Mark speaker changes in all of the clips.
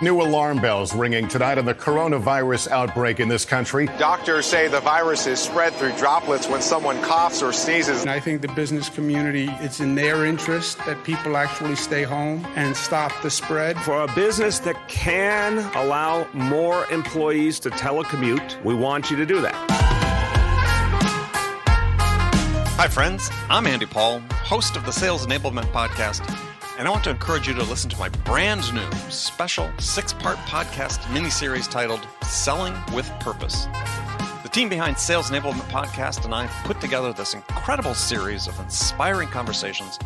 Speaker 1: New alarm bells ringing tonight on the coronavirus outbreak in this country.
Speaker 2: Doctors say the virus is spread through droplets when someone coughs or sneezes.
Speaker 3: And I think the business community, it's in their interest that people actually stay home and stop the spread.
Speaker 4: For a business that can allow more employees to telecommute, we want you to do that.
Speaker 5: Hi, friends. I'm Andy Paul, host of the Sales Enablement Podcast, and I want to encourage you to listen to my brand new special 6-part podcast miniseries titled Selling with Purpose. The team behind Sales Enablement Podcast and I put together this incredible series of inspiring conversations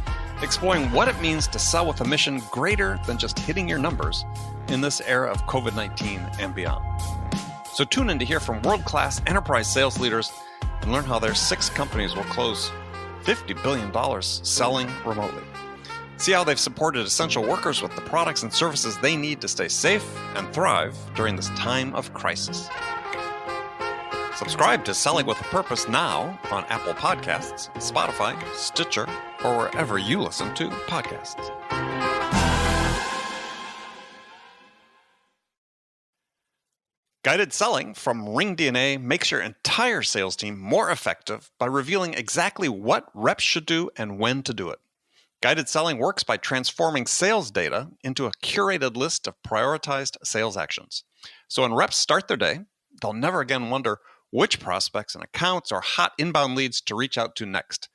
Speaker 5: exploring what it means to sell with a mission greater than just hitting your numbers in this era of COVID-19 and beyond. So tune in to hear from world-class enterprise sales leaders and learn how their 6 companies will close $50 billion selling remotely. See how they've supported essential workers with the products and services they need to stay safe and thrive during this time of crisis. Subscribe to Selling with a Purpose now on Apple Podcasts, Spotify, Stitcher, or wherever you listen to podcasts. Guided selling from RingDNA makes your entire sales team more effective by revealing exactly what reps should do and when to do it. Guided selling works by transforming sales data into a curated list of prioritized sales actions. So when reps start their day, they'll never again wonder which prospects and accounts or hot inbound leads to reach out to next.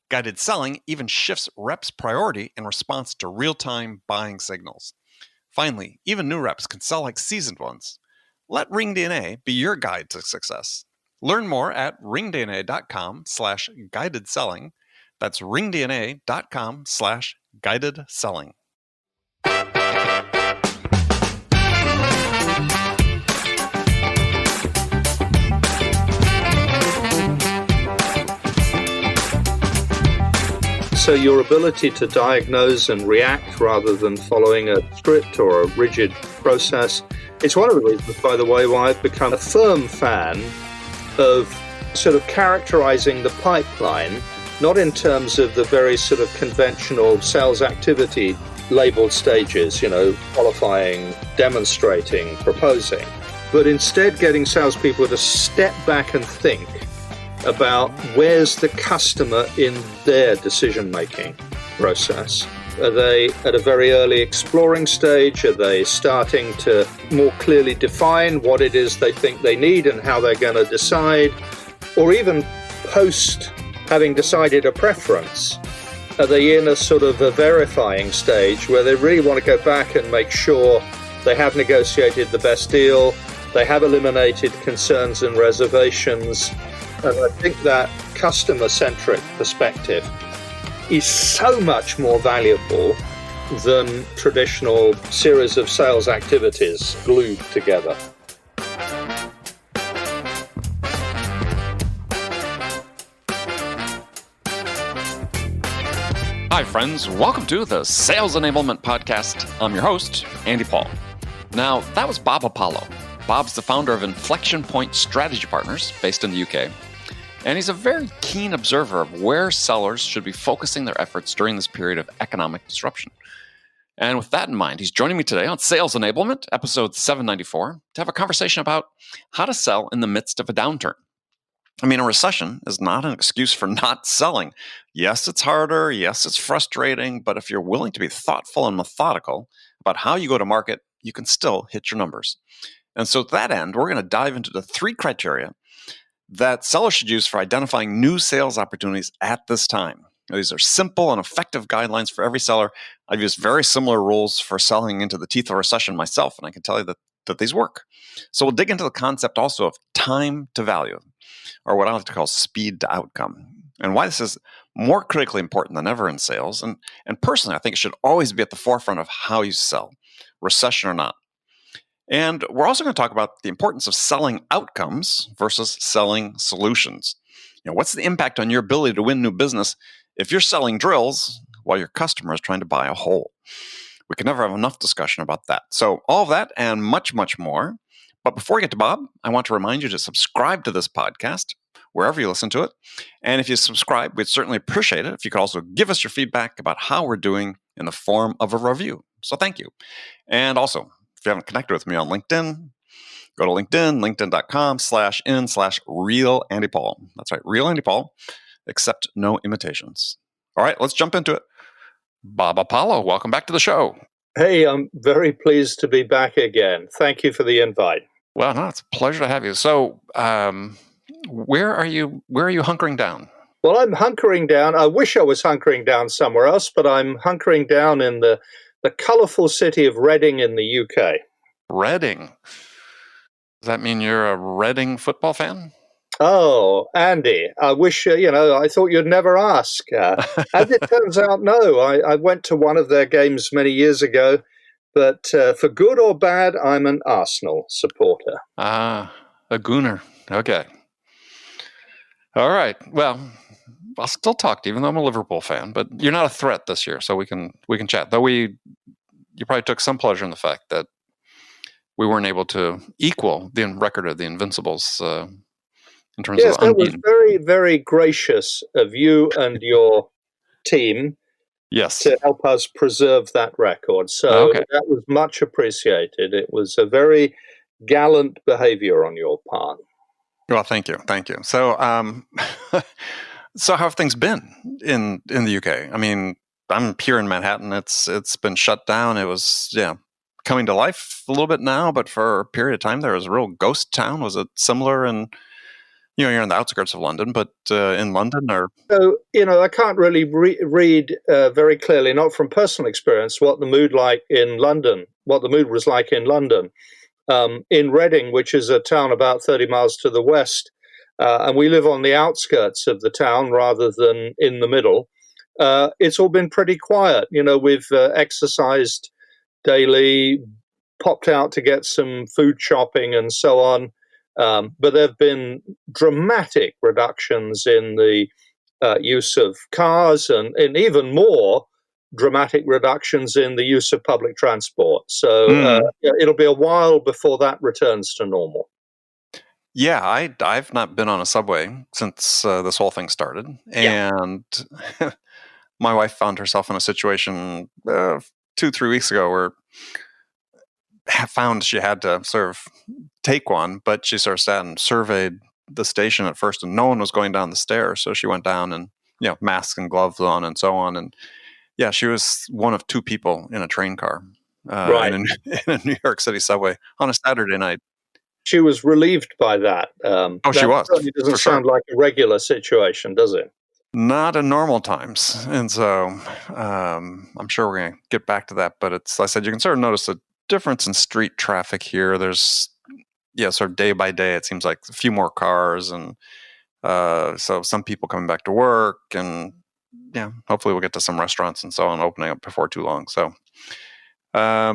Speaker 5: Guided selling even shifts reps' priority in response to real-time buying signals. Finally, even new reps can sell like seasoned ones. Let RingDNA be your guide to success. Learn more at ringdna.com/guided selling. That's ringdna.com/guided selling.
Speaker 6: So your ability to diagnose and react rather than following a script or a rigid process, it's one of the reasons, by the way, why I've become a firm fan of sort of characterizing the pipeline, not in terms of the very sort of conventional sales activity labeled stages, qualifying, demonstrating, proposing, but instead getting salespeople to step back and think about where's the customer in their decision-making process. Are they at a very early exploring stage? Are they starting to more clearly define what it is they think they need and how they're going to decide? Or even post having decided a preference, are they in a sort of a verifying stage where they really want to go back and make sure they have negotiated the best deal, they have eliminated concerns and reservations? And I think that customer-centric perspective is so much more valuable than traditional series of sales activities glued together.
Speaker 5: Hi, friends. Welcome to the Sales Enablement Podcast. I'm your host, Andy Paul. Now, that was Bob Apollo. Bob's the founder of Inflexion-Point Strategy Partners, based in the UK. And he's a very keen observer of where sellers should be focusing their efforts during this period of economic disruption. And with that in mind, he's joining me today on Sales Enablement, episode 794, to have a conversation about how to sell in the midst of a downturn. I mean, a recession is not an excuse for not selling. Yes, it's harder. Yes, it's frustrating. But if you're willing to be thoughtful and methodical about how you go to market, you can still hit your numbers. And so to that end, we're going to dive into the 3 criteria that sellers should use for identifying new sales opportunities at this time. Now, these are simple and effective guidelines for every seller. I've used very similar rules for selling into the teeth of a recession myself, and I can tell you that these work. So we'll dig into the concept also of time to value, or what I like to call speed to outcome, and why this is more critically important than ever in sales. And personally, I think it should always be at the forefront of how you sell, recession or not. And we're also going to talk about the importance of selling outcomes versus selling solutions. What's the impact on your ability to win new business if you're selling drills while your customer is trying to buy a hole? We can never have enough discussion about that. So all of that and much, much more. But before we get to Bob, I want to remind you to subscribe to this podcast wherever you listen to it. And if you subscribe, we'd certainly appreciate it if you could also give us your feedback about how we're doing in the form of a review. So thank you. And also, you haven't connected with me on LinkedIn, go to LinkedIn, linkedin.com/in/real-Andy-Paul. That's right, real Andy Paul, accept no imitations. All right, let's jump into it. Bob Apollo, welcome back to the show.
Speaker 6: Hey, I'm very pleased to be back again. Thank you for the invite.
Speaker 5: Well, no, it's a pleasure to have you. So, where are you hunkering down?
Speaker 6: Well, I'm hunkering down. I wish I was hunkering down somewhere else, but I'm hunkering down in the colourful city of Reading in the UK.
Speaker 5: Reading. Does that mean you're a Reading football fan?
Speaker 6: Oh, Andy, I wish, I thought you'd never ask. As it turns out, no. I went to one of their games many years ago, but for good or bad, I'm an Arsenal supporter.
Speaker 5: Ah, a Gooner. Okay. All right. Well, I'll still talk to you, even though I'm a Liverpool fan, but you're not a threat this year, so we can chat. Though you probably took some pleasure in the fact that we weren't able to equal the record of the Invincibles in terms of unbeaten.
Speaker 6: Yes, that was very, very gracious of you and your team.
Speaker 5: Yes.
Speaker 6: To help us preserve that record. So that was much appreciated. It was a very gallant behavior on your part.
Speaker 5: Well, thank you. So, so how have things been in the UK? I mean, I'm here in Manhattan. It's been shut down. It was coming to life a little bit now, but for a period of time there was a real ghost town. Was it similar? And you're in the outskirts of London, but in London, or
Speaker 6: so I can't really read very clearly, not from personal experience, what the mood was like in London. In Reading, which is a town about 30 miles to the west, and we live on the outskirts of the town rather than in the middle. It's all been pretty quiet. We've exercised daily, popped out to get some food shopping and so on. But there have been dramatic reductions in the use of cars and even more dramatic reductions in the use of public transport. So it'll be a while before that returns to normal.
Speaker 5: Yeah, I've not been on a subway since this whole thing started. And my wife found herself in a situation 2-3 weeks ago where found she had to sort of take one, but she sort of sat and surveyed the station at first, and no one was going down the stairs. So she went down and, masks and gloves on and so on. And she was one of 2 people in a train car in a New York City subway on a Saturday night.
Speaker 6: She was relieved by that.
Speaker 5: She was.
Speaker 6: Certainly doesn't sound like a regular situation, does it?
Speaker 5: Not in normal times. And so I'm sure we're going to get back to that. But I said, you can sort of notice a difference in street traffic here. There's sort of day by day, it seems like a few more cars, and so some people coming back to work, and hopefully we'll get to some restaurants and so on opening up before too long. So I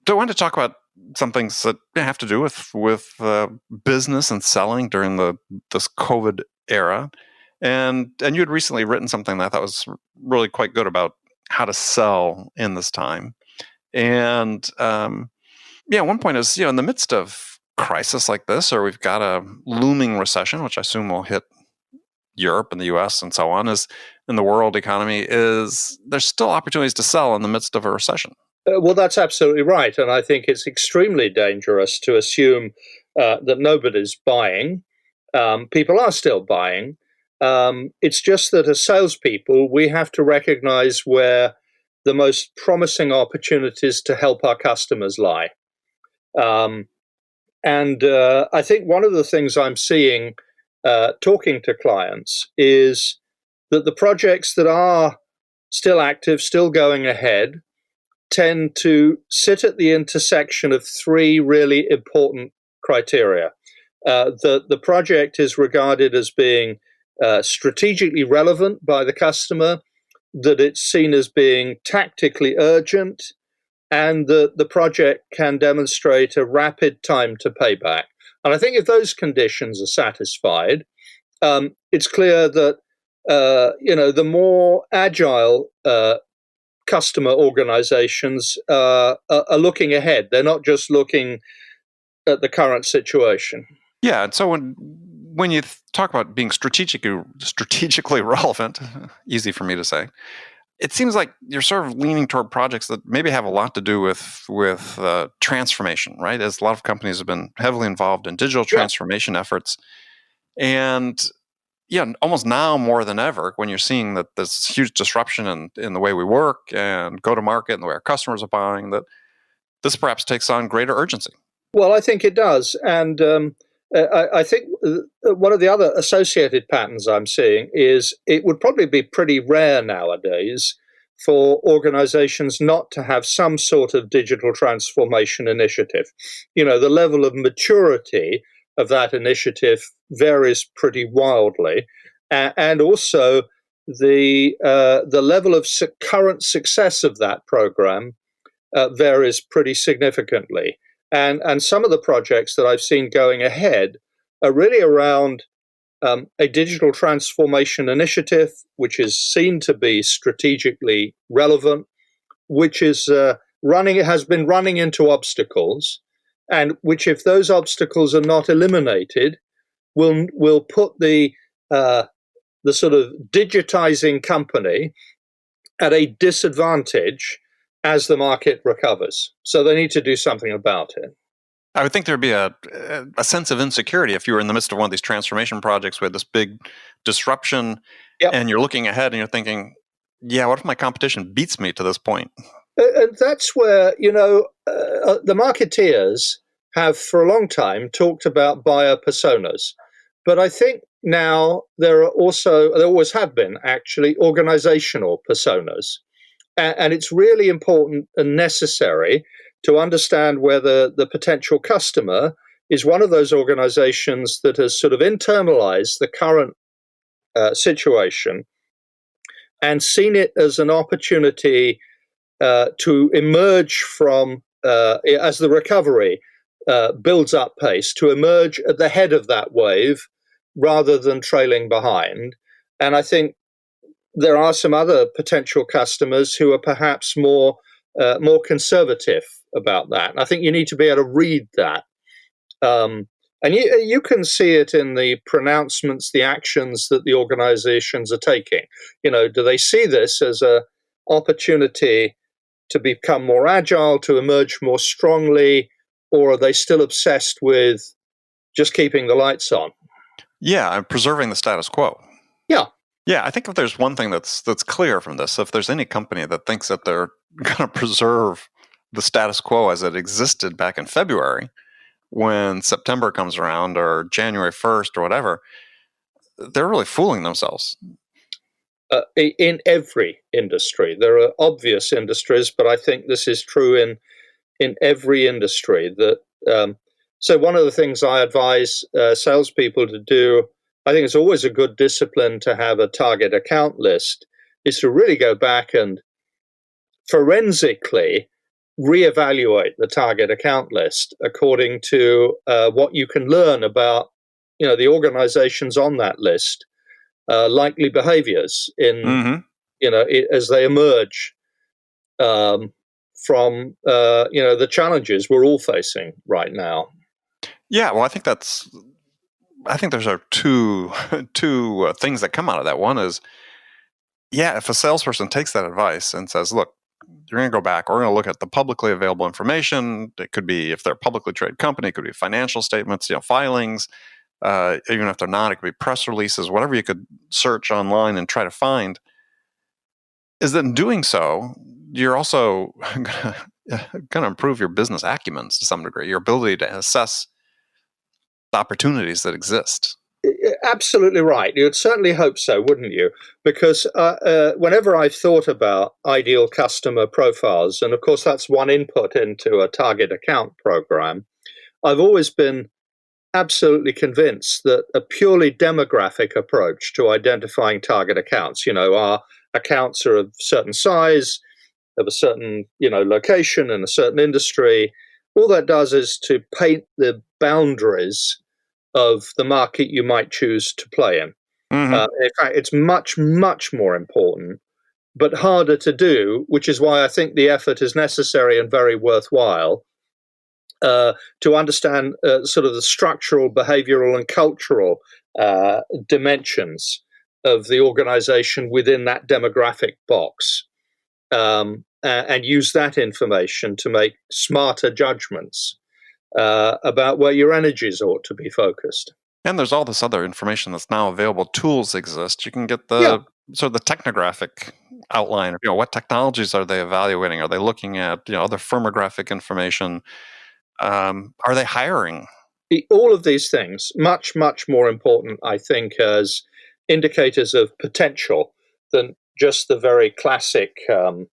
Speaker 5: wanted to talk about some things that have to do with business and selling during this COVID era, and you had recently written something that I thought was really quite good about how to sell in this time. And one point is, in the midst of crisis like this, or we've got a looming recession, which I assume will hit Europe and the US and so on, is in the world economy, there's still opportunities to sell in the midst of a recession.
Speaker 6: Well, that's absolutely right. And I think it's extremely dangerous to assume that nobody's buying. People are still buying. It's just that as salespeople, we have to recognize where the most promising opportunities to help our customers lie. And I think one of the things I'm seeing talking to clients is that the projects that are still active, still going ahead, tend to sit at the intersection of 3 really important criteria. The project is regarded as being strategically relevant by the customer, that it's seen as being tactically urgent, and that the project can demonstrate a rapid time to payback. And I think if those conditions are satisfied, it's clear that the more agile customer organizations are looking ahead. They're not just looking at the current situation.
Speaker 5: Yeah, and so when you talk about being strategically relevant, easy for me to say, it seems like you're sort of leaning toward projects that maybe have a lot to do with transformation, right? As a lot of companies have been heavily involved in digital transformation efforts. And yeah, almost now more than ever, when you're seeing that there's huge disruption in the way we work and go to market and the way our customers are buying, that this perhaps takes on greater urgency.
Speaker 6: Well, I think it does. And I think one of the other associated patterns I'm seeing is it would probably be pretty rare nowadays for organizations not to have some sort of digital transformation initiative. You know, the level of maturity of that initiative varies pretty wildly. And also the level of current success of that program varies pretty significantly. And some of the projects that I've seen going ahead are really around a digital transformation initiative, which is seen to be strategically relevant, which is has been running into obstacles, and which, if those obstacles are not eliminated, will put the sort of digitizing company at a disadvantage as the market recovers. So they need to do something about it.
Speaker 5: I would think there'd be a sense of insecurity if you were in the midst of one of these transformation projects with this big disruption, and you're looking ahead and you're thinking, yeah, what if my competition beats me to this point?
Speaker 6: And that's where, the marketeers have for a long time talked about buyer personas. But I think now there always have been actually organizational personas. And it's really important and necessary to understand whether the potential customer is one of those organizations that has sort of internalized the current situation and seen it as an opportunity to emerge from, as the recovery builds up pace, to emerge at the head of that wave rather than trailing behind. And I think there are some other potential customers who are perhaps more conservative about that. And I think you need to be able to read that. And you can see it in the pronouncements, the actions that the organizations are taking. Do they see this as an opportunity to become more agile, to emerge more strongly, or are they still obsessed with just keeping the lights on?
Speaker 5: Yeah, I'm preserving the status quo.
Speaker 6: Yeah.
Speaker 5: Yeah, I think if there's one thing that's clear from this, if there's any company that thinks that they're going to preserve the status quo as it existed back in February, when September comes around or January 1st or whatever, they're really fooling themselves.
Speaker 6: In every industry. There are obvious industries, but I think this is true in every industry. So one of the things I advise salespeople to do, I think it's always a good discipline to have a target account list, is to really go back and forensically reevaluate the target account list according to what you can learn about the organizations on that list, likely behaviors as they emerge from the challenges we're all facing right now.
Speaker 5: Yeah, well, I think there's two things that come out of that. One is, if a salesperson takes that advice and says, look, you're going to go back, we're going to look at the publicly available information. It could be, if they're a publicly traded company, it could be financial statements, filings. Even if they're not, it could be press releases, whatever you could search online and try to find. Is that in doing so, you're also going to improve your business acumen to some degree, your ability to assess the opportunities that exist.
Speaker 6: Absolutely right. You'd certainly hope so, wouldn't you? Because whenever I've thought about ideal customer profiles, and of course that's one input into a target account program, I've always been absolutely convinced that a purely demographic approach to identifying target accounts, our accounts are of a certain size, of a certain, location and a certain industry, all that does is to paint the boundaries of the market you might choose to play in. Mm-hmm. In fact, it's much, much more important, but harder to do, which is why I think the effort is necessary and very worthwhile to understand sort of the structural, behavioral, and cultural dimensions of the organization within that demographic box. and use that information to make smarter judgments about where your energies ought to be focused.
Speaker 5: And there's all this other information that's now available. Tools exist. You can get the sort of the technographic outline. What technologies are they evaluating? Are they looking at other firmographic information? Are they hiring?
Speaker 6: All of these things, much, much more important, I think, as indicators of potential than just the very classic, the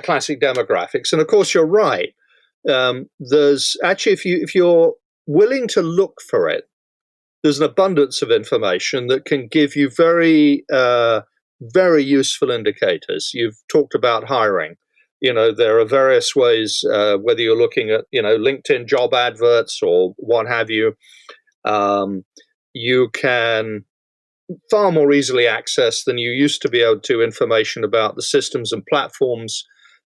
Speaker 6: classic demographics. And of course, you're right. There's actually, if you're willing to look for it, there's an abundance of information that can give you very, very useful indicators. You've talked about hiring. There are various ways, whether you're looking at, LinkedIn job adverts or what have you, you can far more easily access than you used to be able to information about the systems and platforms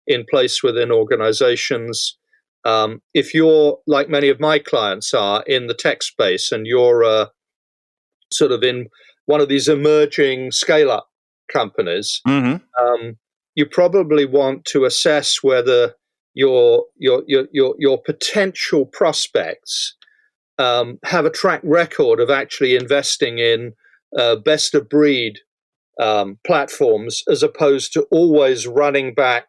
Speaker 6: in place within organizations. If you're, like many of my clients are, in the tech space and you're sort of in one of these emerging scale-up companies, you probably want to assess whether your potential prospects have a track record of actually investing in best of breed platforms, as opposed to always running back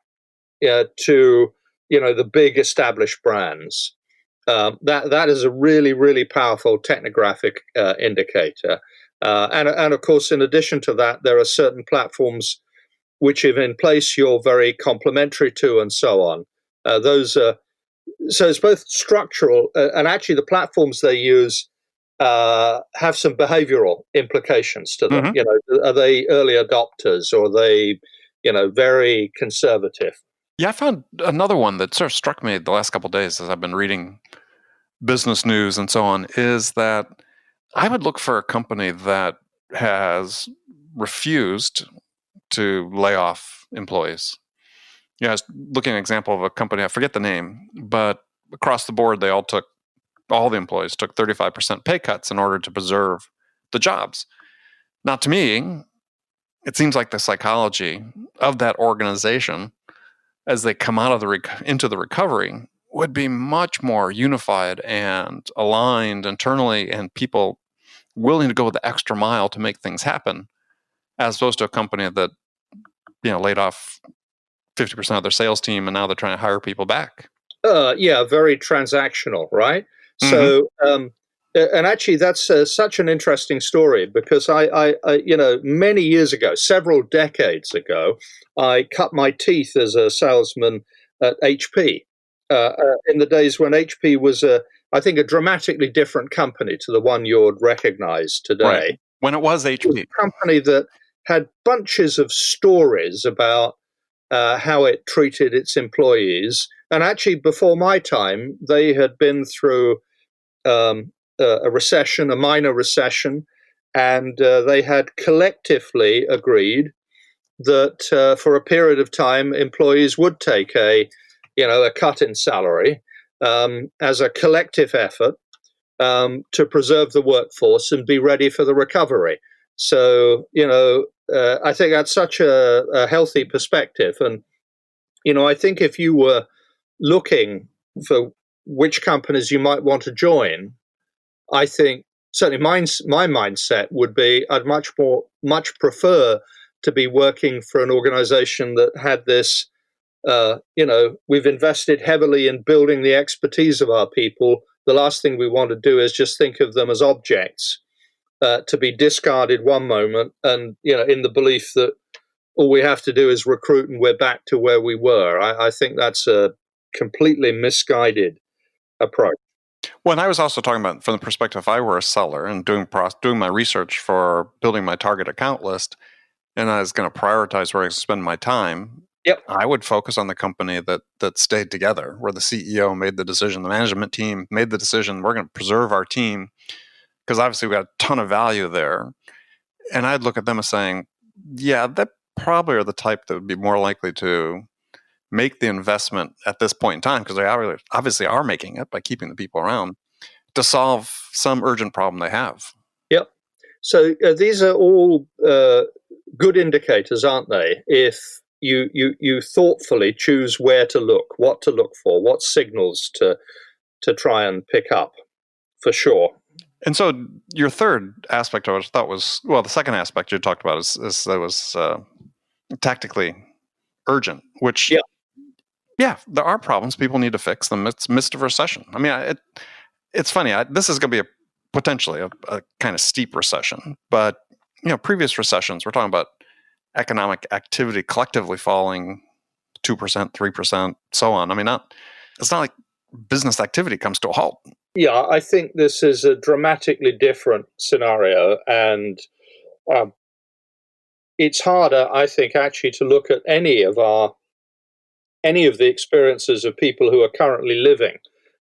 Speaker 6: to the big established brands. That is a really, really powerful technographic indicator. And of course, in addition to that, there are certain platforms which, if in place, you're very complementary to, and so on. So it's both structural and actually the platforms they use have some behavioral implications to them. Are they early adopters, or are they, very conservative?
Speaker 5: Yeah, I found another one that sort of struck me the last couple of days as I've been reading business news and so on, is that I would look for a company that has refused to lay off employees. I was looking at an example of a company, I forget the name, but across the board, all the employees took 35% pay cuts in order to preserve the jobs. Now, to me, it seems like the psychology of that organization, as they come out of into the recovery, would be much more unified and aligned internally, and people willing to go the extra mile to make things happen, as opposed to a company that laid off 50% of their sales team and now they're trying to hire people back.
Speaker 6: Very transactional, right? So, and actually, that's such an interesting story, because I many years ago, several decades ago, I cut my teeth as a salesman at HP. In the days when HP was, I think, a dramatically different company to the one you'd recognize today.
Speaker 5: Right. When it was HP.
Speaker 6: It was a company that had bunches of stories about how it treated its employees. And actually, before my time, they had been through a recession, a minor recession, and they had collectively agreed that for a period of time, employees would take a cut in salary as a collective effort to preserve the workforce and be ready for the recovery. So, I think that's such a healthy perspective. And, I think if you were looking for which companies you might want to join, I think certainly my mindset would be I'd much prefer to be working for an organization that had this, we've invested heavily in building the expertise of our people. The last thing we want to do is just think of them as objects to be discarded one moment, and in the belief that all we have to do is recruit and we're back to where we were. I think that's a completely misguided approach.
Speaker 5: Well, and I was also talking about from the perspective, if I were a seller and doing my research for building my target account list, and I was going to prioritize where I spend my time, I would focus on the company that stayed together, where the CEO made the decision, the management team made the decision, we're going to preserve our team, because obviously we got a ton of value there. And I'd look at them as saying, yeah, that probably are the type that would be more likely to make the investment at this point in time, because they obviously are making it by keeping the people around to solve some urgent problem they have.
Speaker 6: Yep. So these are all good indicators, aren't they? If you thoughtfully choose where to look, what to look for, what signals to try and pick up, for sure.
Speaker 7: And so your third aspect I thought was, well, the second aspect you talked about is that was tactically urgent, which, yeah, there are problems. People need to fix them. It's midst of recession. I mean, it's funny. This is going to be potentially a kind of steep recession, but previous recessions, we're talking about economic activity collectively falling 2%, 3%, so on. I mean, it's not like business activity comes to a halt.
Speaker 6: Yeah, I think this is a dramatically different scenario, and it's harder, I think, actually to look at any of the experiences of people who are currently living,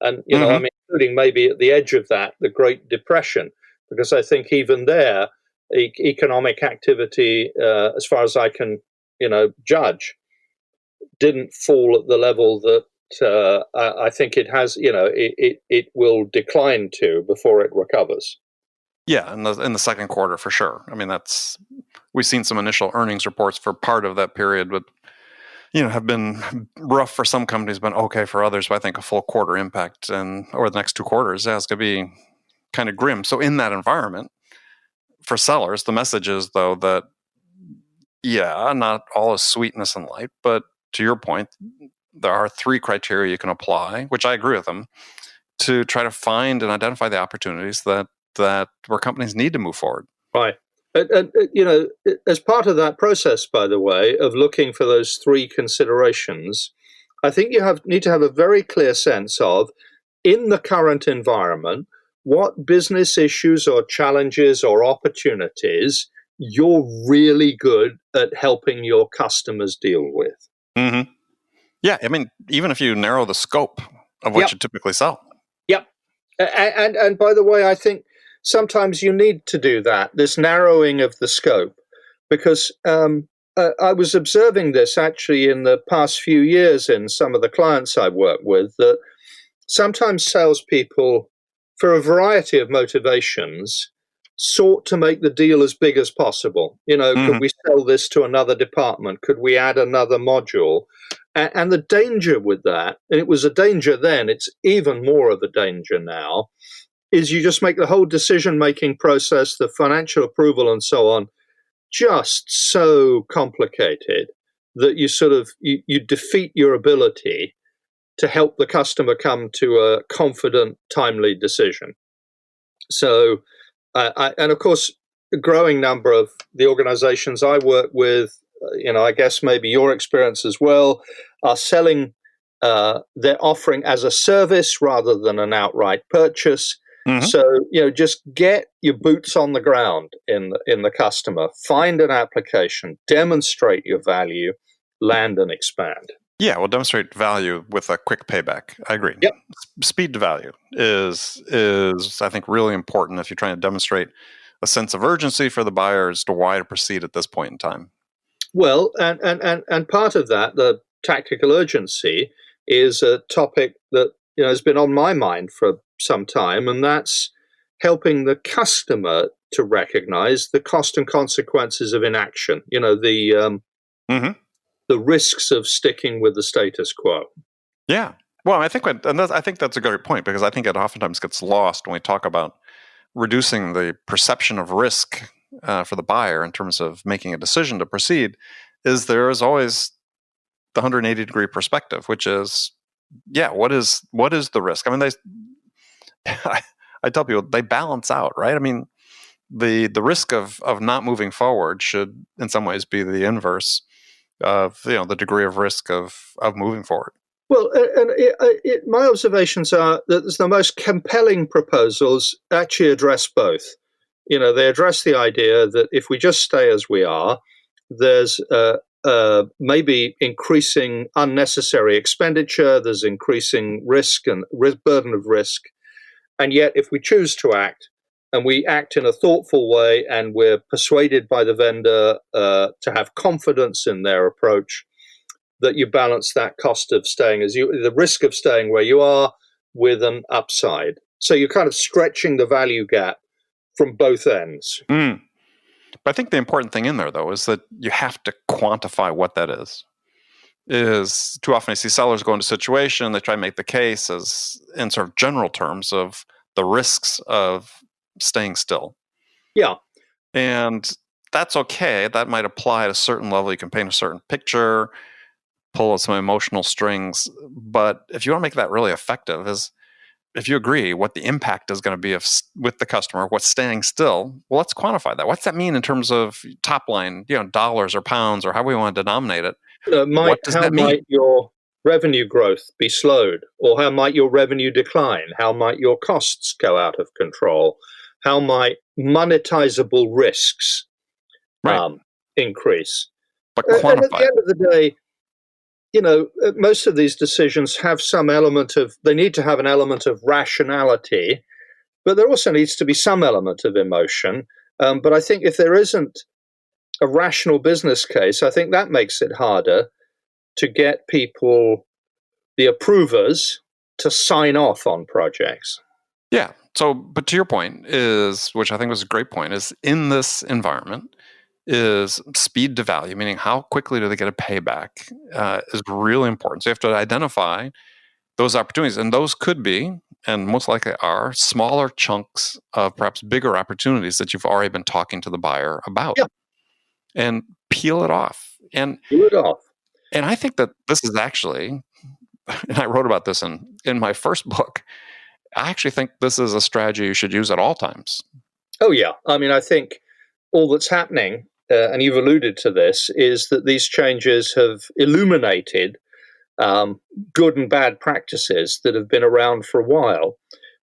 Speaker 6: and I mean, including maybe at the edge of that, the Great Depression, because I think even there, economic activity, as far as I can, judge, didn't fall at the level that I think it has. It will decline to before it recovers.
Speaker 7: Yeah, in the second quarter for sure. I mean, we've seen some initial earnings reports for part of that period, but have been rough for some companies, but okay for others. But I think a full quarter impact over the next 2 quarters, it's going to be kind of grim. So in that environment, for sellers, the message is though that not all is sweetness and light, but to your point, there are 3 criteria you can apply, which I agree with them, to try to find and identify the opportunities that where companies need to move forward.
Speaker 6: Right. And as part of that process, by the way, of looking for those 3 considerations, I think you need to have a very clear sense of, in the current environment, what business issues or challenges or opportunities you're really good at helping your customers deal with.
Speaker 7: Mm-hmm. Yeah, I mean, even if you narrow the scope of what you typically sell.
Speaker 6: Yep. And by the way, I think sometimes you need to do that, this narrowing of the scope, because I was observing this actually in the past few years in some of the clients I've worked with, that sometimes salespeople, for a variety of motivations, sought to make the deal as big as possible. Could we sell this to another department? Could we add another module? And the danger with that, and it was a danger then, it's even more of a danger now, is you just make the whole decision-making process, the financial approval and so on, just so complicated that you defeat your ability to help the customer come to a confident, timely decision. So, and of course, a growing number of the organizations I work with, I guess maybe your experience as well, are selling their offering as a service rather than an outright purchase. Mm-hmm. So, just get your boots on the ground in the customer, find an application, demonstrate your value, land and expand.
Speaker 7: Yeah, we'll demonstrate value with a quick payback. I agree.
Speaker 6: Yep.
Speaker 7: Speed to value is I think really important if you're trying to demonstrate a sense of urgency for the buyer as to why to proceed at this point in time.
Speaker 6: Well, and part of that, the tactical urgency, is a topic that has been on my mind for some time, and that's helping the customer to recognize the cost and consequences of inaction. The risks of sticking with the status quo.
Speaker 7: Yeah. Well, I think that's a great point, because I think it oftentimes gets lost when we talk about reducing the perception of risk for the buyer in terms of making a decision to proceed. Is there is always the 180-degree perspective, which is, what is the risk? I mean, I tell people they balance out, right? I mean, the risk of not moving forward should, in some ways, be the inverse of the degree of risk of moving forward.
Speaker 6: Well, and my observations are that the most compelling proposals actually address both. They address the idea that if we just stay as we are, there's maybe increasing unnecessary expenditure, there's increasing risk and burden of risk, and yet if we choose to act, and we act in a thoughtful way, and we're persuaded by the vendor to have confidence in their approach, that you balance that cost of the risk of staying where you are with an upside. So you're kind of stretching the value gap from both ends.
Speaker 7: But I think the important thing in there, though, is that you have to quantify what that is. Is too often I see sellers go into a situation, they try to make the case as in sort of general terms of the risks of staying still.
Speaker 6: Yeah.
Speaker 7: And that's okay. That might apply at a certain level. You can paint a certain picture, pull out some emotional strings. But if you want to make that really effective, is if you agree what the impact is going to be with the customer, what's staying still, well, let's quantify that. What's that mean in terms of top line, dollars or pounds or how we want to denominate it? What does that mean?
Speaker 6: How might your revenue growth be slowed? Or how might your revenue decline? How might your costs go out of control? How might monetizable risks increase?
Speaker 7: But quantify.
Speaker 6: And at the end of the day, most of these decisions have some element of, they need to have an element of rationality, but there also needs to be some element of emotion. But I think if there isn't a rational business case, I think that makes it harder to get people, the approvers, to sign off on projects.
Speaker 7: Yeah. So, but to your point is, which I think was a great point, is in this environment, is speed to value, meaning how quickly do they get a payback, is really important. So you have to identify those opportunities, and those could be, and most likely are, smaller chunks of perhaps bigger opportunities that you've already been talking to the buyer about, and peel it off. And I think that this is actually, and I wrote about this in my first book, I actually think this is a strategy you should use at all times.
Speaker 6: Oh, yeah. I mean, I think all that's happening, and you've alluded to this, is that these changes have illuminated good and bad practices that have been around for a while.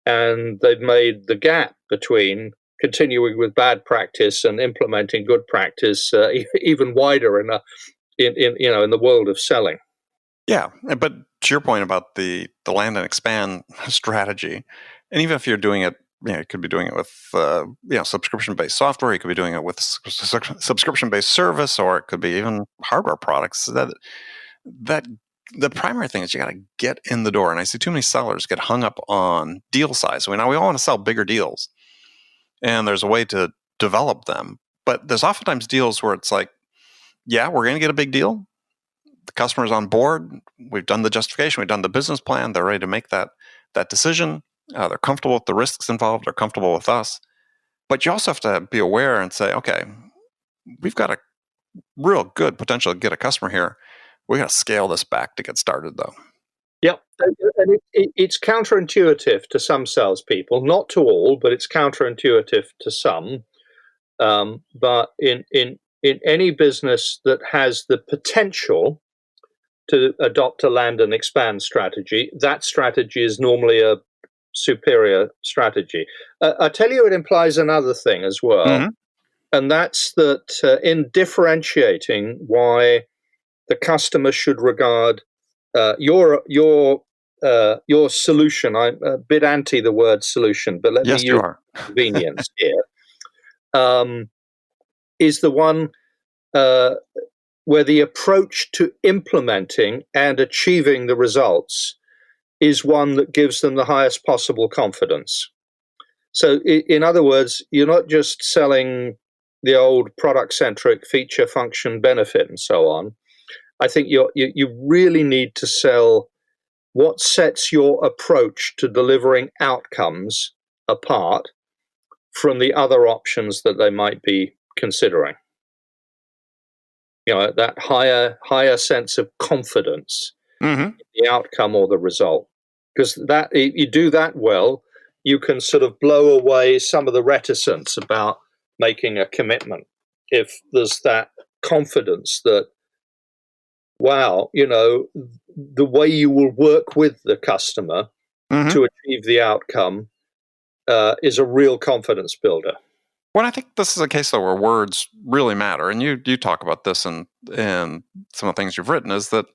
Speaker 6: And they've made the gap between continuing with bad practice and implementing good practice even wider in the world of selling.
Speaker 7: Yeah, but to your point about the land and expand strategy, and even if you're doing it, you could be doing it with subscription-based software. You could be doing it with subscription-based service, or it could be even hardware products. That the primary thing is you got to get in the door. And I see too many sellers get hung up on deal size. I mean, now we all want to sell bigger deals, and there's a way to develop them. But there's oftentimes deals where it's like, yeah, we're going to get a big deal. The customer's on board. We've done the justification. We've done the business plan. They're ready to make that decision. They're comfortable with the risks involved. They're comfortable with us. But you also have to be aware and say, okay, we've got a real good potential to get a customer here. We got to scale this back to get started, though.
Speaker 6: Yep, and it's counterintuitive to some salespeople, not to all, but it's counterintuitive to some. But in any business that has the potential to adopt a land and expand strategy, that strategy is normally a superior strategy. I tell you, it implies another thing as well, and that's that in differentiating why the customer should regard your solution. I'm a bit anti the word solution, but let me use convenience here. Is the one where the approach to implementing and achieving the results is one that gives them the highest possible confidence. So, in other words, you're not just selling the old product-centric feature, function, benefit, and so on. I think you really need to sell what sets your approach to delivering outcomes apart from the other options that they might be considering. That higher sense of confidence in the outcome or the result. Because that, if you do that well, you can sort of blow away some of the reticence about making a commitment. If there's that confidence that, wow, the way you will work with the customer to achieve the outcome is a real confidence builder.
Speaker 7: Well, I think this is a case, though, where words really matter. And you talk about this in some of the things you've written, is that,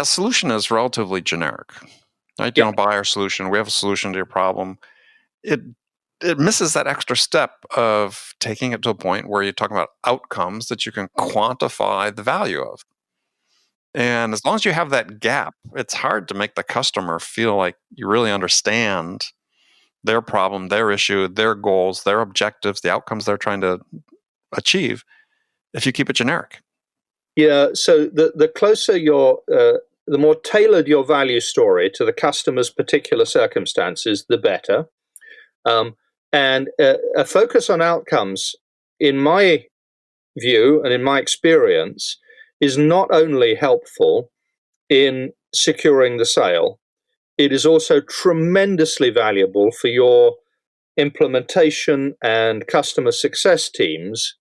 Speaker 7: solution is relatively generic. Right? You don't buy our solution. We have a solution to your problem. It misses that extra step of taking it to a point where you're talking about outcomes that you can quantify the value of. And as long as you have that gap, it's hard to make the customer feel like you really understand their problem, their issue, their goals, their objectives, the outcomes they're trying to achieve if you keep it generic.
Speaker 6: Yeah, so the closer the more tailored your value story to the customer's particular circumstances, the better. And a focus on outcomes, in my view and in my experience, is not only helpful in securing the sale, it is also tremendously valuable for your implementation and customer success teams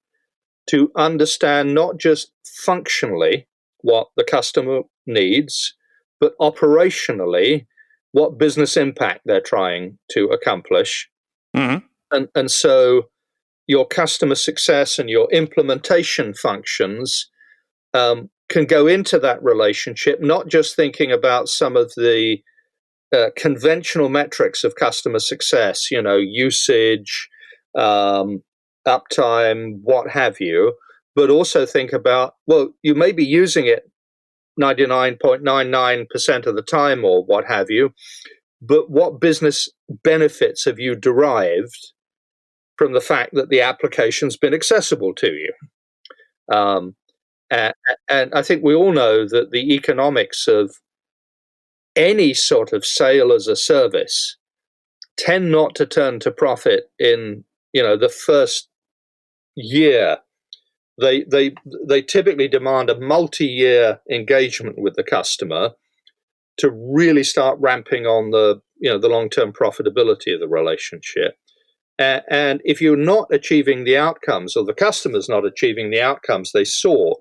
Speaker 6: to understand not just functionally what the customer needs, but operationally what business impact they're trying to accomplish.
Speaker 7: Mm-hmm.
Speaker 6: And so your customer success and your implementation functions can go into that relationship, not just thinking about some of the conventional metrics of customer success, usage, uptime, what have you, but also think about, well, you may be using it 99.99% of the time or what have you, but what business benefits have you derived from the fact that the application's been accessible to you? And I think we all know that the economics of any sort of sale as a service tend not to turn to profit in the first year. They typically demand a multi-year engagement with the customer to really start ramping on the long-term profitability of the relationship. And if you're not achieving the outcomes, or the customer's not achieving the outcomes they sought,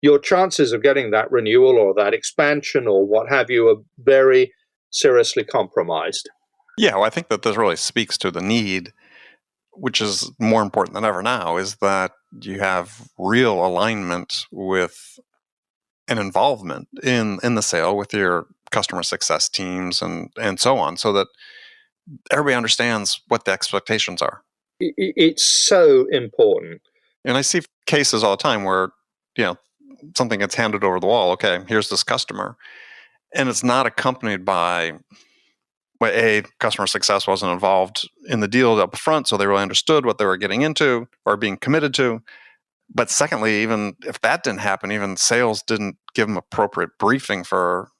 Speaker 6: your chances of getting that renewal or that expansion or what have you are very seriously compromised.
Speaker 7: Yeah, well, I think that this really speaks to the need, which is more important than ever now, is that you have real alignment with an involvement in the sale with your customer success teams and so on, so that everybody understands what the expectations are.
Speaker 6: It's so important.
Speaker 7: And I see cases all the time where, something gets handed over the wall. Okay, here's this customer. And it's not accompanied by, well, customer success wasn't involved in the deal up front, so they really understood what they were getting into or being committed to. But secondly, even if that didn't happen, even sales didn't give them appropriate briefing for,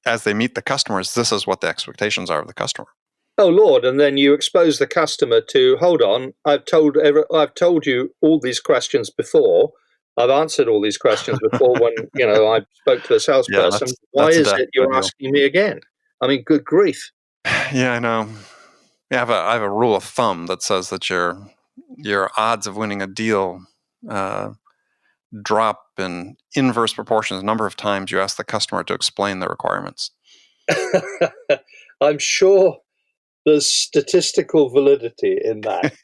Speaker 7: as they meet the customers, this is what the expectations are of the customer.
Speaker 6: Oh Lord! And then you expose the customer to, hold on, I've told you all these questions before. I've answered all these questions before when I spoke to the salesperson.
Speaker 7: Yeah,
Speaker 6: why is it you're asking me again? I mean, good grief!
Speaker 7: Yeah, I know. Yeah, I have a rule of thumb that says that your odds of winning a deal drop in inverse proportions the number of times you ask the customer to explain the requirements.
Speaker 6: I'm sure there's statistical validity in that.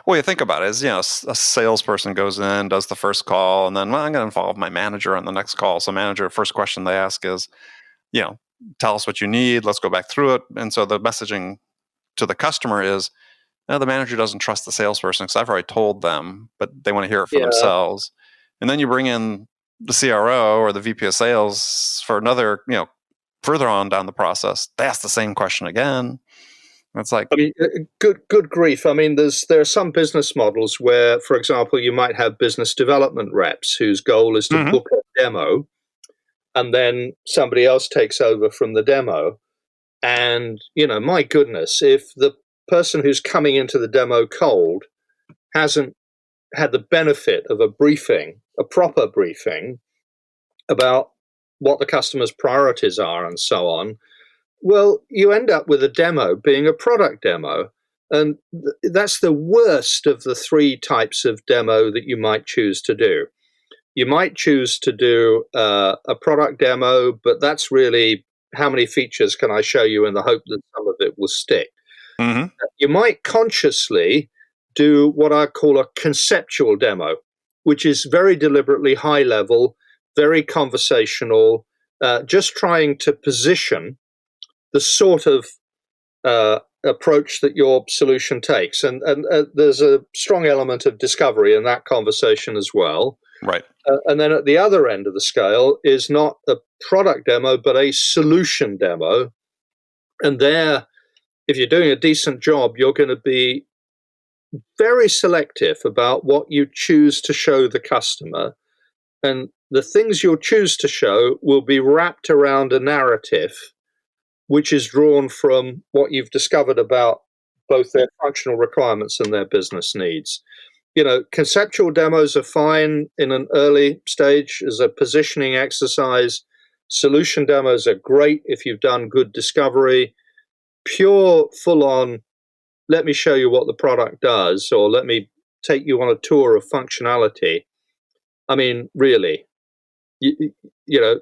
Speaker 7: Well, you think about it as, a salesperson goes in, does the first call, and then, I'm going to involve my manager on the next call. So manager, first question they ask is, tell us what you need. Let's go back through it. And so the messaging to the customer is, no, the manager doesn't trust the salesperson because I've already told them, but they want to hear it for themselves. And then you bring in the CRO or the VP of sales for another, further on down the process. They ask the same question again. It's like,
Speaker 6: good grief. I mean, there are some business models where, for example, you might have business development reps whose goal is to book a demo, and then somebody else takes over from the demo. And, my goodness, if the person who's coming into the demo cold hasn't had the benefit of a proper briefing about what the customer's priorities are and so on, well, you end up with a demo being a product demo. And that's the worst of the three types of demo that you might choose to do. You might choose to do a product demo, but that's really how many features can I show you in the hope that some of it will stick.
Speaker 7: Mm-hmm.
Speaker 6: You might consciously do what I call a conceptual demo, which is very deliberately high level, very conversational, just trying to position the sort of approach that your solution takes. And there's a strong element of discovery in that conversation as well.
Speaker 7: Right.
Speaker 6: And then at the other end of the scale is not a product demo, but a solution demo. And there, if you're doing a decent job, you're going to be very selective about what you choose to show the customer. And the things you'll choose to show will be wrapped around a narrative which is drawn from what you've discovered about both their functional requirements and their business needs. Conceptual demos are fine in an early stage as a positioning exercise. Solution demos are great if you've done good discovery. Pure, full-on, let me show you what the product does, or let me take you on a tour of functionality. I mean, really,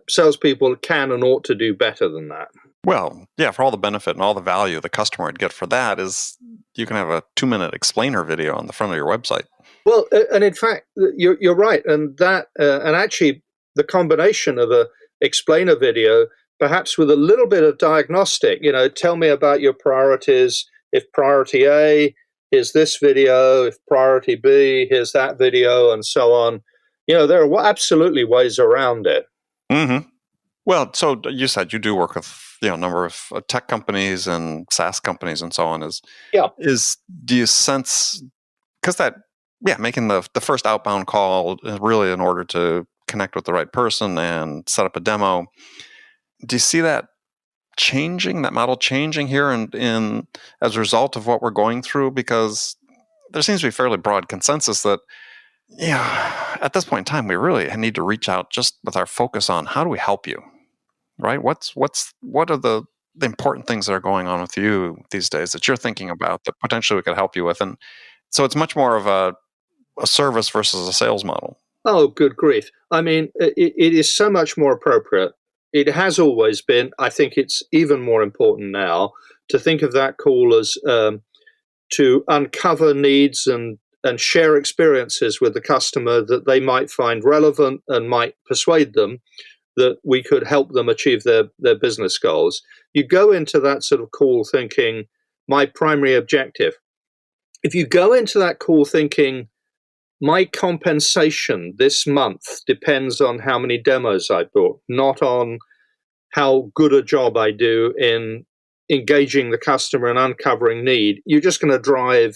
Speaker 6: salespeople can and ought to do better than that.
Speaker 7: Well, yeah, for all the benefit and all the value the customer would get for that is you can have a 2-minute explainer video on the front of your website.
Speaker 6: Well, and in fact, you're right. And that, and actually the combination of a explainer video, perhaps with a little bit of diagnostic, tell me about your priorities. If priority A is this video, if priority B, here's that video, and so on. There are absolutely ways around it.
Speaker 7: Mm-hmm. Well, so you said you do work with a number of tech companies and SaaS companies and so on. Do you sense, because making the first outbound call is really in order to connect with the right person and set up a demo. Do you see that changing, that model changing here in as a result of what we're going through? Because there seems to be fairly broad consensus that at this point in time, we really need to reach out just with our focus on how do we help you, right? What are the important things that are going on with you these days that you're thinking about that potentially we could help you with? And so it's much more of a service versus a sales model.
Speaker 6: Oh, good grief. I mean, it is so much more appropriate. It has always been. I think it's even more important now to think of that call as to uncover needs and share experiences with the customer that they might find relevant and might persuade them that we could help them achieve their business goals. You go into that sort of call thinking, my primary objective. If you go into that call thinking, my compensation this month depends on how many demos I bought, not on how good a job I do in engaging the customer and uncovering need, you're just going to drive.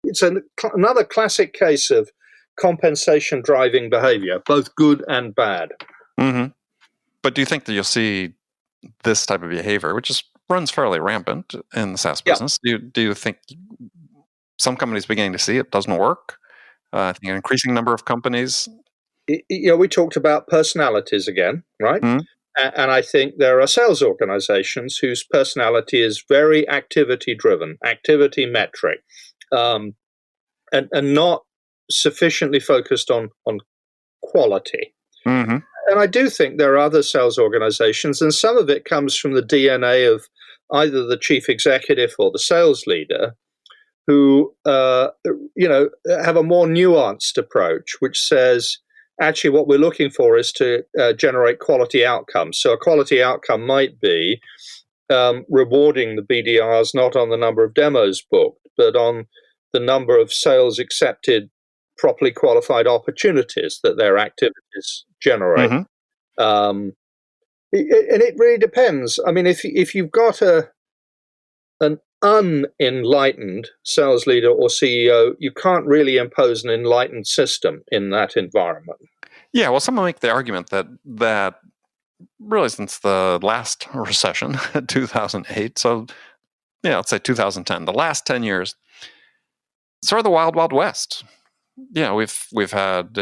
Speaker 6: It's another classic case of compensation driving behavior, both good and bad.
Speaker 7: Mm-hmm. But do you think that you'll see this type of behavior, which runs fairly rampant in the SaaS business? Do you think some companies beginning to see it doesn't work? I think an increasing number of companies.
Speaker 6: We talked about personalities again, right? Mm-hmm. And I think there are sales organizations whose personality is very activity driven, activity metric, and not sufficiently focused on quality.
Speaker 7: Mm-hmm.
Speaker 6: And I do think there are other sales organizations, and some of it comes from the DNA of either the chief executive or the sales leader, who have a more nuanced approach, which says, actually, what we're looking for is to generate quality outcomes. So a quality outcome might be rewarding the BDRs not on the number of demos booked, but on the number of sales accepted, properly qualified opportunities that their activities generate. Mm-hmm. And it really depends. I mean, if you've got an unenlightened sales leader or CEO, you can't really impose an enlightened system in that environment.
Speaker 7: Yeah, well, some will make the argument that really since the last recession, 2008, so let's say 2010, the last 10 years, sort of the wild, wild west. We've had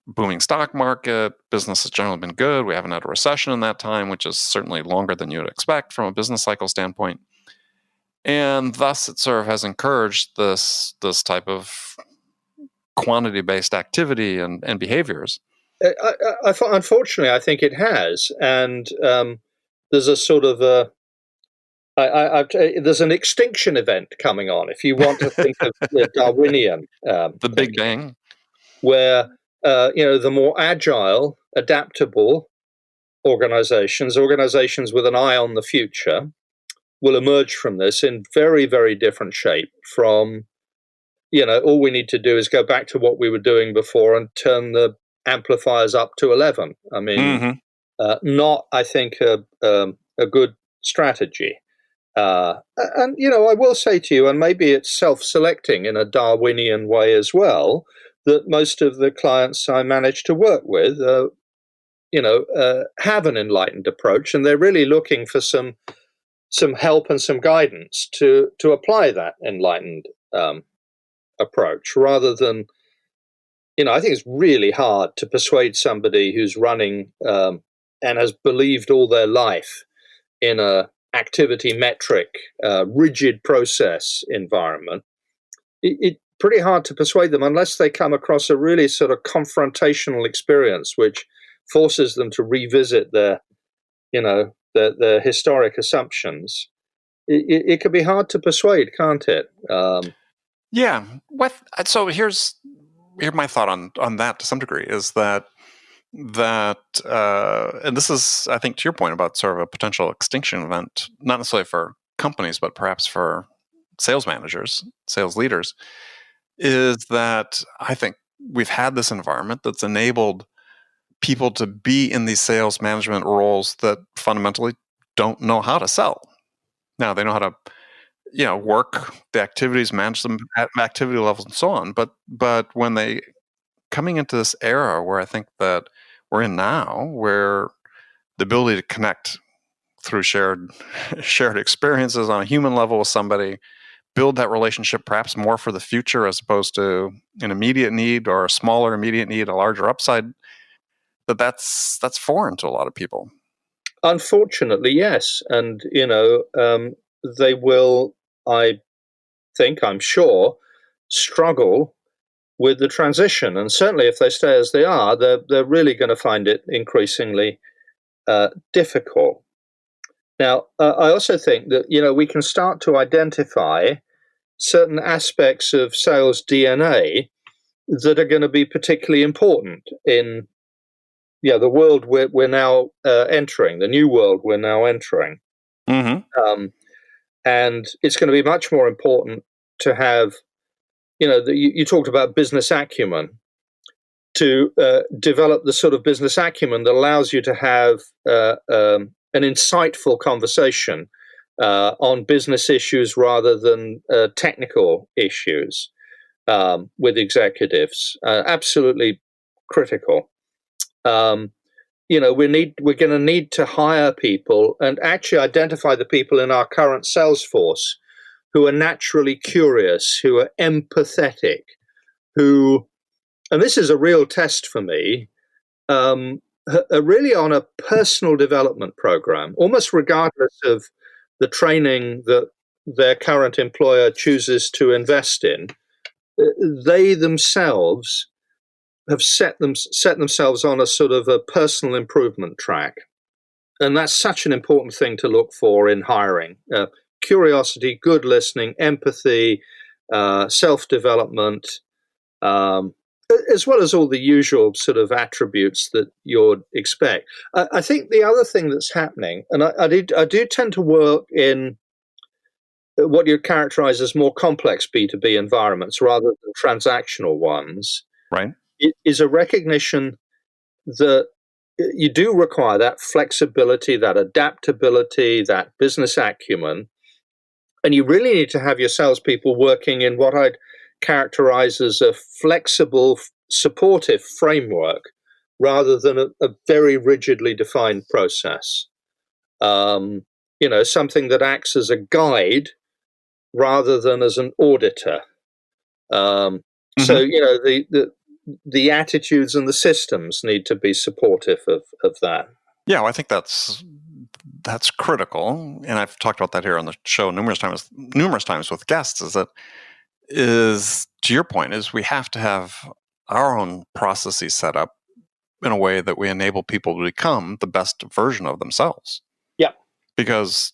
Speaker 7: booming stock market, business has generally been good. We haven't had a recession in that time, which is certainly longer than you would expect from a business cycle standpoint. And thus, it sort of has encouraged this type of quantity-based activity and behaviors.
Speaker 6: Unfortunately, I think it has. And there's a sort of there's an extinction event coming on, if you want to think of the Darwinian.
Speaker 7: The Big Bang.
Speaker 6: Where, the more agile, adaptable organizations with an eye on the future, will emerge from this in very, very different shape from, all we need to do is go back to what we were doing before and turn the amplifiers up to 11. I mean, not, I think, a good strategy. And, I will say to you, and maybe it's self-selecting in a Darwinian way as well, that most of the clients I manage to work with, have an enlightened approach, and they're really looking for some help and some guidance to apply that enlightened approach, rather than, I think it's really hard to persuade somebody who's running and has believed all their life in a activity metric, rigid process environment. It's pretty hard to persuade them unless they come across a really sort of confrontational experience, which forces them to revisit their historic assumptions. It can be hard to persuade, can't it?
Speaker 7: Yeah. So here's my thought on that to some degree is that and this is, I think, to your point about sort of a potential extinction event, not necessarily for companies, but perhaps for sales managers, sales leaders, is that I think we've had this environment that's enabled people to be in these sales management roles that fundamentally don't know how to sell. Now, they know how to work the activities, manage them at activity levels and so on. But when they coming into this era where I think that we're in now, where the ability to connect through shared experiences on a human level with somebody, build that relationship perhaps more for the future as opposed to an immediate need or a smaller immediate need, a larger upside, that's foreign to a lot of people.
Speaker 6: Unfortunately, yes. And, they will, I'm sure, struggle with the transition. And certainly if they stay as they are, they're really going to find it increasingly difficult. Now, I also think that, we can start to identify certain aspects of sales DNA that are going to be particularly important in the world we're now entering, the new world we're now entering.
Speaker 7: Mm-hmm.
Speaker 6: And it's going to be much more important to have, you talked about business acumen, to develop the sort of business acumen that allows you to have an insightful conversation on business issues rather than technical issues with executives. Absolutely critical. We're going to need to hire people and actually identify the people in our current sales force who are naturally curious, who are empathetic, and this is a real test for me, are really on a personal development program, almost regardless of the training that their current employer chooses to invest in. They themselves have set themselves on a sort of a personal improvement track. And that's such an important thing to look for in hiring. Curiosity, good listening, empathy, self-development, as well as all the usual sort of attributes that you'd expect. I think the other thing that's happening, and I do tend to work in what you'd characterize as more complex B2B environments rather than transactional ones,
Speaker 7: right?
Speaker 6: It is a recognition that you do require that flexibility, that adaptability, that business acumen. And you really need to have your salespeople working in what I'd characterize as a flexible, supportive framework rather than a very rigidly defined process. Something that acts as a guide rather than as an auditor. So, the attitudes and the systems need to be supportive of that.
Speaker 7: Yeah, well, I think that's critical, and I've talked about that here on the show numerous times with guests. Is to your point, is we have to have our own processes set up in a way that we enable people to become the best version of themselves.
Speaker 6: Yeah,
Speaker 7: because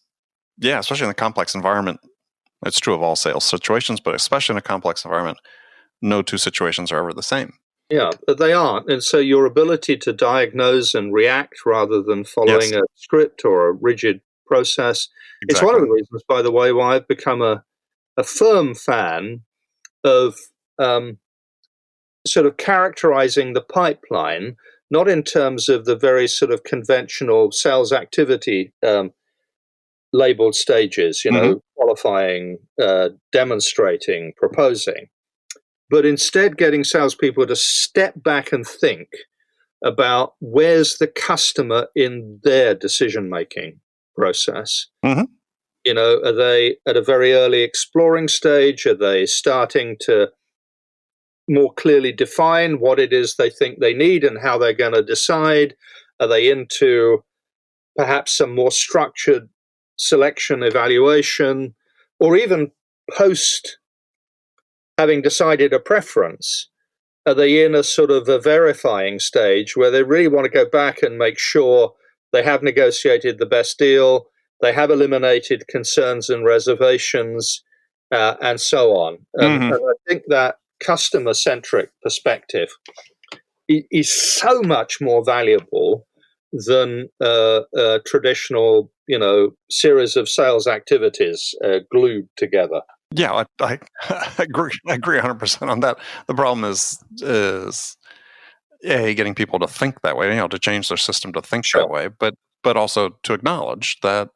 Speaker 7: especially in a complex environment, it's true of all sales situations, but especially in a complex environment, no two situations are ever the same.
Speaker 6: Yeah, but they aren't. And so your ability to diagnose and react rather than following a script or a rigid process. Exactly. It's one of the reasons, by the way, why I've become a firm fan of sort of characterizing the pipeline, not in terms of the very sort of conventional sales activity labeled stages, qualifying, demonstrating, proposing, but instead getting salespeople to step back and think about where's the customer in their decision-making process. Are they at a very early exploring stage? Are they starting to more clearly define what it is they think they need and how they're going to decide? Are they into perhaps some more structured selection, evaluation, or even post having decided a preference? Are they in a sort of a verifying stage where they really want to go back and make sure they have negotiated the best deal, they have eliminated concerns and reservations, and so on? And I think that customer-centric perspective is so much more valuable than a traditional, series of sales activities glued together.
Speaker 7: Yeah, I agree. I agree 100% on that. The problem is getting people to think that way, to change their system to think that way, but also to acknowledge that,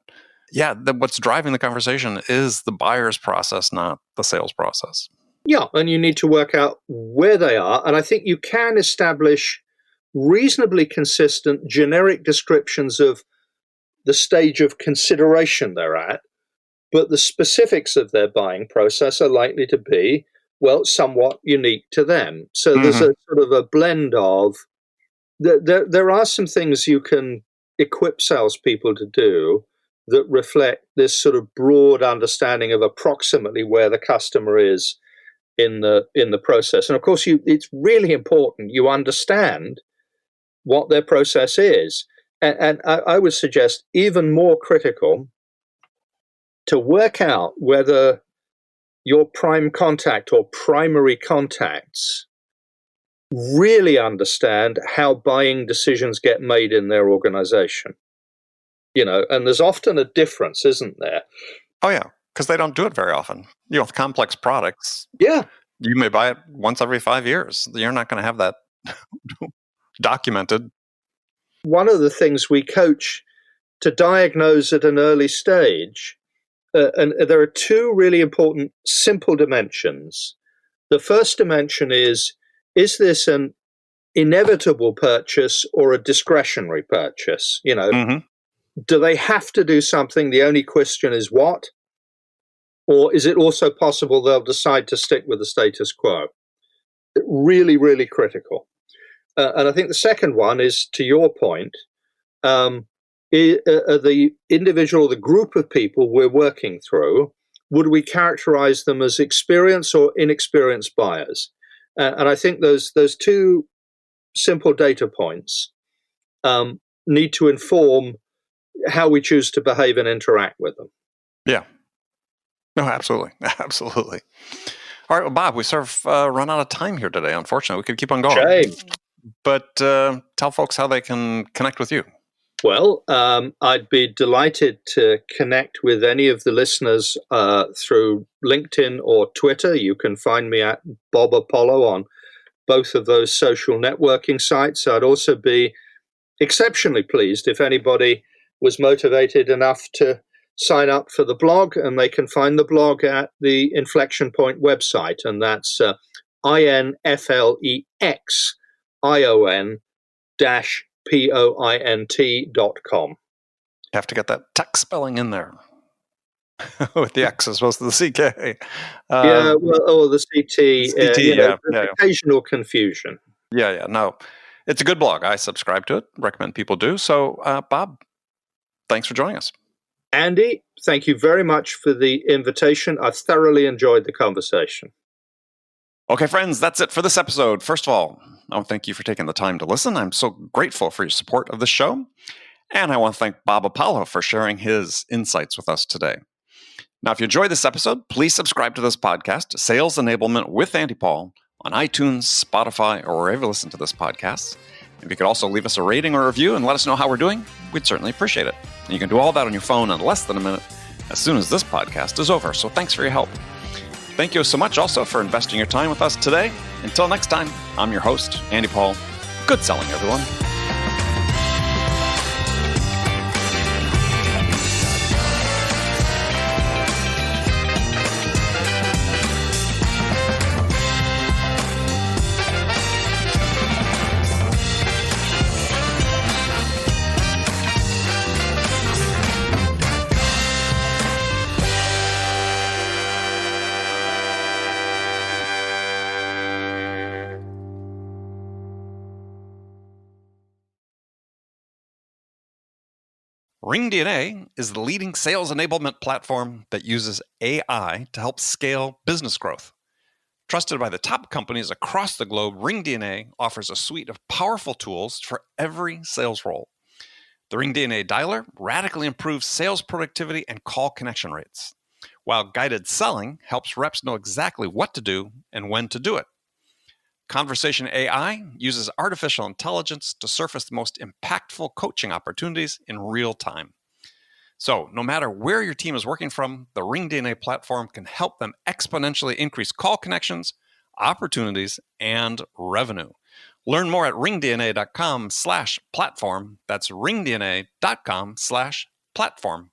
Speaker 7: that what's driving the conversation is the buyer's process, not the sales process.
Speaker 6: Yeah, and you need to work out where they are. And I think you can establish reasonably consistent generic descriptions of the stage of consideration they're at, but the specifics of their buying process are likely to be, somewhat unique to them. So there's a sort of a blend of, there are some things you can equip salespeople to do that reflect this sort of broad understanding of approximately where the customer is in the process. And of course, it's really important you understand what their process is. And I would suggest even more critical to work out whether your prime contact or primary contacts really understand how buying decisions get made in their organization. And there's often a difference, isn't there?
Speaker 7: Oh, yeah, because they don't do it very often. With complex products,
Speaker 6: you
Speaker 7: may buy it once every 5 years. You're not going to have that documented.
Speaker 6: One of the things we coach to diagnose at an early stage, and there are two really important simple dimensions. The first dimension is this an inevitable purchase or a discretionary purchase? Do they have to do something? The only question is what? Or is it also possible they'll decide to stick with the status quo? Really, really critical. And I think the second one is, to your point, the individual, the group of people we're working through, would we characterize them as experienced or inexperienced buyers? And I think those two simple data points need to inform how we choose to behave and interact with them.
Speaker 7: Yeah. No, absolutely. Absolutely. All right, well, Bob, we sort of run out of time here today, unfortunately. We could keep on going.
Speaker 6: Shame.
Speaker 7: But tell folks how they can connect with you.
Speaker 6: Well, I'd be delighted to connect with any of the listeners through LinkedIn or Twitter. You can find me at Bob Apollo on both of those social networking sites. I'd also be exceptionally pleased if anybody was motivated enough to sign up for the blog, and they can find the blog at the Inflection Point website, and that's inflexion-point.com.
Speaker 7: You have to get that tech spelling in there with the X as opposed to the CK.
Speaker 6: Or the CT. Occasional confusion.
Speaker 7: Yeah. No, it's a good blog. I subscribe to it. Recommend people do. So, Bob, thanks for joining us.
Speaker 6: Andy, thank you very much for the invitation. I've thoroughly enjoyed the conversation.
Speaker 7: Okay, friends, that's it for this episode. First of all, I want to thank you for taking the time to listen. I'm so grateful for your support of the show. And I want to thank Bob Apollo for sharing his insights with us today. Now, if you enjoyed this episode, please subscribe to this podcast, Sales Enablement with Andy Paul, on iTunes, Spotify, or wherever you listen to this podcast. If you could also leave us a rating or review and let us know how we're doing, we'd certainly appreciate it. And you can do all that on your phone in less than a minute as soon as this podcast is over. So thanks for your help. Thank you so much also for investing your time with us today. Until next time, I'm your host, Andy Paul. Good selling, everyone. RingDNA is the leading sales enablement platform that uses AI to help scale business growth. Trusted by the top companies across the globe, RingDNA offers a suite of powerful tools for every sales role. The RingDNA Dialer radically improves sales productivity and call connection rates, while guided selling helps reps know exactly what to do and when to do it. Conversation AI uses artificial intelligence to surface the most impactful coaching opportunities in real time. So, no matter where your team is working from, the RingDNA platform can help them exponentially increase call connections, opportunities, and revenue. Learn more at ringdna.com/platform. That's ringdna.com/platform.